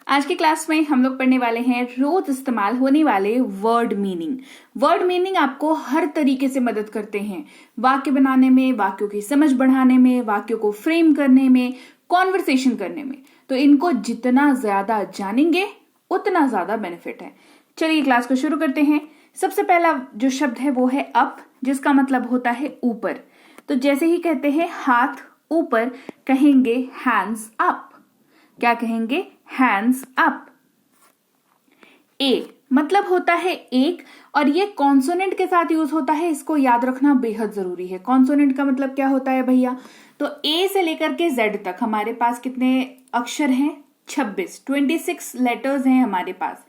आज की क्लास में हम लोग पढ़ने वाले हैं रोज इस्तेमाल होने वाले वर्ड मीनिंग। वर्ड मीनिंग आपको हर तरीके से मदद करते हैं, वाक्य बनाने में, वाक्यों की समझ बढ़ाने में, वाक्यों को फ्रेम करने में, कॉन्वर्सेशन करने में। तो इनको जितना ज्यादा जानेंगे उतना ज्यादा बेनिफिट है। चलिए क्लास को शुरू करते हैं। सबसे पहला जो शब्द है वो है अप, जिसका मतलब होता है ऊपर। तो जैसे ही कहते हैं हाथ ऊपर, कहेंगे हैंड्स अप। क्या कहेंगे? Hands up. ए मतलब होता है एक, और ये कॉन्सोनेंट के साथ यूज होता है। इसको याद रखना बेहद जरूरी है। कॉन्सोनेंट का मतलब क्या होता है भैया? तो ए से लेकर के जेड तक हमारे पास कितने अक्षर हैं? 26 लेटर्स हैं हमारे पास।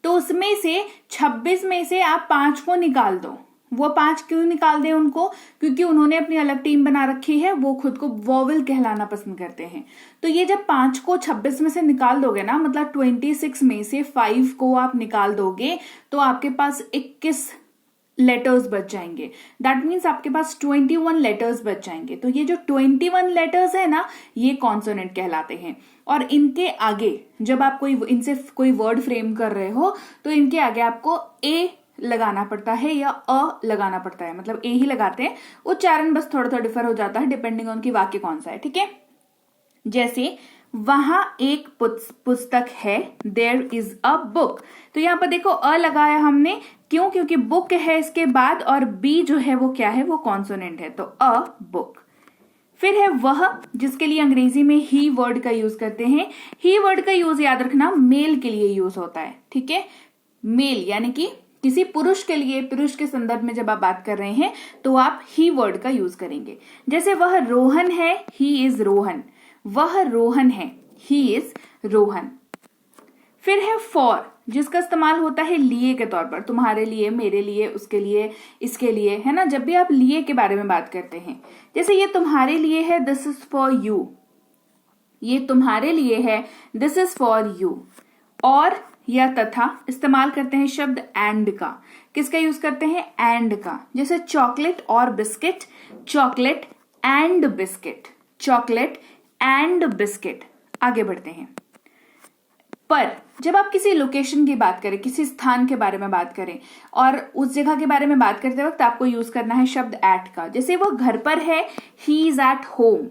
तो उसमें से 26 में से आप 5 को निकाल दो। वो 5 क्यों निकाल दें उनको? क्योंकि उन्होंने अपनी अलग टीम बना रखी है, वो खुद को वोवेल कहलाना पसंद करते हैं। तो ये जब 5 को 26 में से निकाल दोगे ना, मतलब 26 में से 5 को आप निकाल दोगे तो आपके पास 21 लेटर्स बच जाएंगे। दैट मीन्स आपके पास 21 लेटर्स बच जाएंगे। तो ये जो 21 लेटर्स है ना, ये कॉन्सोनेंट कहलाते हैं। और इनके आगे जब आप इनसे कोई वर्ड फ्रेम कर रहे हो तो इनके आगे आपको ए लगाना पड़ता है या अ लगाना पड़ता है, मतलब ए ही लगाते हैं। उच्चारण बस थोड़ा थोड़ा डिफर हो जाता है डिपेंडिंग ऑन की वाक्य कौन सा है। ठीक है, जैसे वहां एक पुस्तक है, देयर इज अ बुक। तो यहां पर देखो अ लगाया हमने, क्यों? क्योंकि बुक है इसके बाद, और बी जो है वो क्या है? वो कॉन्सोनेंट है, तो अ बुक। फिर है वह, जिसके लिए अंग्रेजी में ही वर्ड का यूज करते हैं। ही वर्ड का यूज याद रखना मेल के लिए यूज होता है। ठीक है, मेल यानी कि किसी पुरुष के लिए, पुरुष के संदर्भ में जब आप बात कर रहे हैं तो आप ही वर्ड का यूज करेंगे। जैसे वह रोहन है, ही इज रोहन। वह रोहन है, ही इज रोहन। फिर है फॉर, जिसका इस्तेमाल होता है लिए के तौर पर। तुम्हारे लिए, मेरे लिए, उसके लिए, इसके लिए, है ना। जब भी आप लिए के बारे में बात करते हैं, जैसे ये तुम्हारे लिए है, दिस इज फॉर यू। ये तुम्हारे लिए है, दिस इज फॉर यू। और या तथा इस्तेमाल करते हैं शब्द एंड का। किसका यूज करते हैं? एंड का। जैसे चॉकलेट और biscuit, chocolate and biscuit, chocolate and biscuit. आगे बढ़ते हैं। पर जब आप किसी लोकेशन की बात करें, किसी स्थान के बारे में बात करें, और उस जगह के बारे में बात करते वक्त आपको यूज करना है शब्द एट का। जैसे वो घर पर है, he is at home.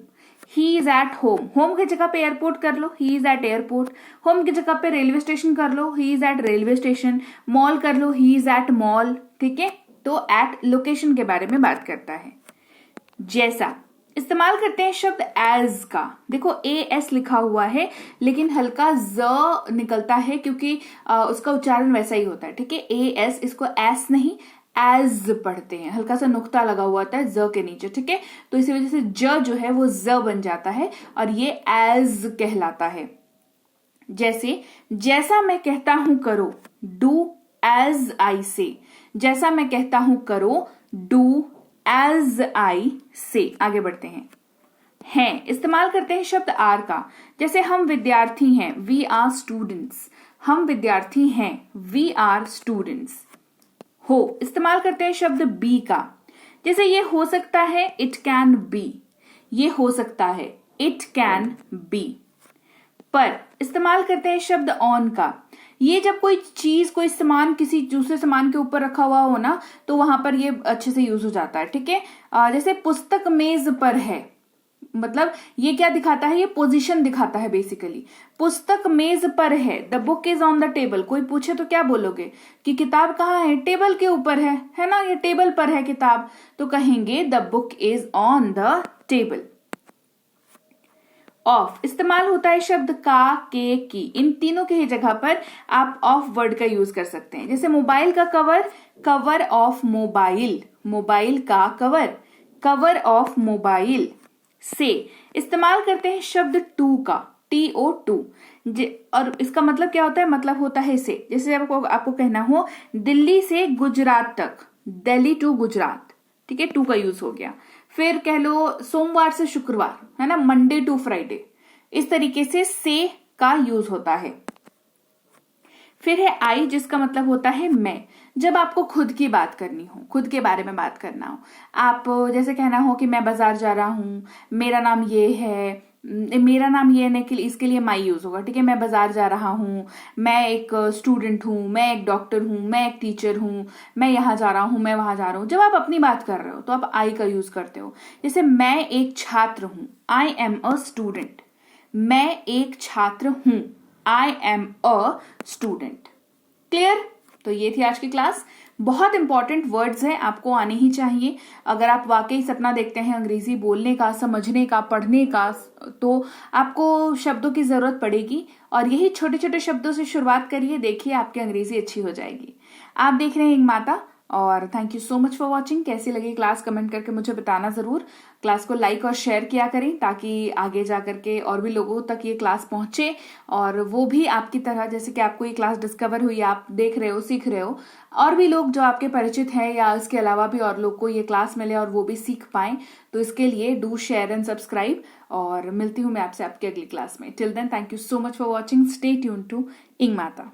He is at home. Home की जगह पे एयरपोर्ट कर लो, he is at airport. Home की जगह पे रेलवे स्टेशन कर लो, he is at railway station. Mall कर लो, ही इज एट मॉल। ठीक है, तो एट लोकेशन के बारे में बात करता है। जैसा इस्तेमाल करते हैं शब्द एज का। देखो ए एस लिखा हुआ है, लेकिन हल्का ज निकलता है क्योंकि उसका उच्चारण वैसा ही होता है। ठीक है, ए एस, इसको एस नहीं एज पढ़ते हैं, हल्का सा नुक्ता लगा हुआ होता है ज के नीचे। ठीक है, तो इसी वजह से ज जो है वो ज बन जाता है और ये एज कहलाता है। जैसे जैसा मैं कहता हूं करो, डू एज आई से। जैसा मैं कहता हूं करो, डू एज आई से। आगे बढ़ते हैं इस्तेमाल करते हैं शब्द आर का। जैसे हम विद्यार्थी हैं, वी आर स्टूडेंट्स। हम विद्यार्थी हैं, वी आर स्टूडेंट्स। हो इस्तेमाल करते हैं शब्द बी का। जैसे ये हो सकता है, इट कैन बी। ये हो सकता है, इट कैन बी। पर इस्तेमाल करते हैं शब्द ऑन का। ये जब कोई चीज, कोई सामान किसी दूसरे सामान के ऊपर रखा हुआ हो ना, तो वहां पर ये अच्छे से यूज हो जाता है। ठीक है, जैसे पुस्तक मेज पर है, मतलब ये क्या दिखाता है? ये पोजीशन दिखाता है बेसिकली। पुस्तक मेज पर है, the book is on the table. कोई पूछे तो क्या बोलोगे कि किताब कहाँ है? टेबल के ऊपर है ना, ये टेबल पर है किताब। तो कहेंगे the book is on the table. Of इस्तेमाल होता है शब्द का, के, की। इन तीनों के ही जगह पर आप ऑफ वर्ड का यूज कर सकते हैं। जैसे मोबाइल का cover, cover of mobile. Mobile का कवर, कवर ऑफ मोबाइल। से इस्तेमाल करते हैं शब्द टू का, TO टू। और इसका मतलब क्या होता है? मतलब होता है से। जैसे आपको कहना हो दिल्ली से गुजरात तक, दिल्ली टू गुजरात। ठीक है, टू का यूज हो गया। फिर कह लो सोमवार से शुक्रवार, है ना, मंडे टू फ्राइडे। इस तरीके से का यूज होता है। फिर है आई, जिसका मतलब होता है मैं। जब आपको खुद की बात करनी हो, खुद के बारे में बात करना हो, आप जैसे कहना हो कि मैं बाजार जा रहा हूं, मेरा नाम ये है, मेरा नाम ये है कि इसके लिए माई यूज होगा, ठीक है। मैं बाजार जा रहा हूँ, मैं एक स्टूडेंट हूँ, मैं एक डॉक्टर हूँ, मैं एक टीचर हूँ, मैं यहाँ जा रहा हूँ, मैं वहां जा रहा हूँ। जब आप अपनी बात कर रहे हो तो आप आई का यूज करते हो। जैसे मैं एक छात्र हूँ, आई एम अ स्टूडेंट। मैं एक छात्र हूँ, I am a student. Clear? तो ये थी आज की क्लास। बहुत इंपॉर्टेंट वर्ड्स हैं, आपको आने ही चाहिए। अगर आप वाकई सपना देखते हैं अंग्रेजी बोलने का, समझने का, पढ़ने का, तो आपको शब्दों की जरूरत पड़ेगी। और यही छोटे छोटे शब्दों से शुरुआत करिए, देखिए आपकी अंग्रेजी अच्छी हो जाएगी। आप देख रहे हैं इंग माता, और thank you so much for watching. कैसी लगी क्लास कमेंट करके मुझे बताना जरूर। क्लास को लाइक और शेयर किया करें ताकि आगे जा करके और भी लोगों तक ये क्लास पहुंचे, और वो भी आपकी तरह, जैसे कि आपको ये क्लास डिस्कवर हुई, आप देख रहे हो, सीख रहे हो, और भी लोग जो आपके परिचित हैं या इसके अलावा भी और लोग को ये क्लास मिले और वो भी सीख पाए। तो इसके लिए डू शेयर एंड सब्सक्राइब, और मिलती हूँ मैं आपसे आपकी अगली क्लास में। Till then, thank you so much for watching. Stay tune to इंग माता।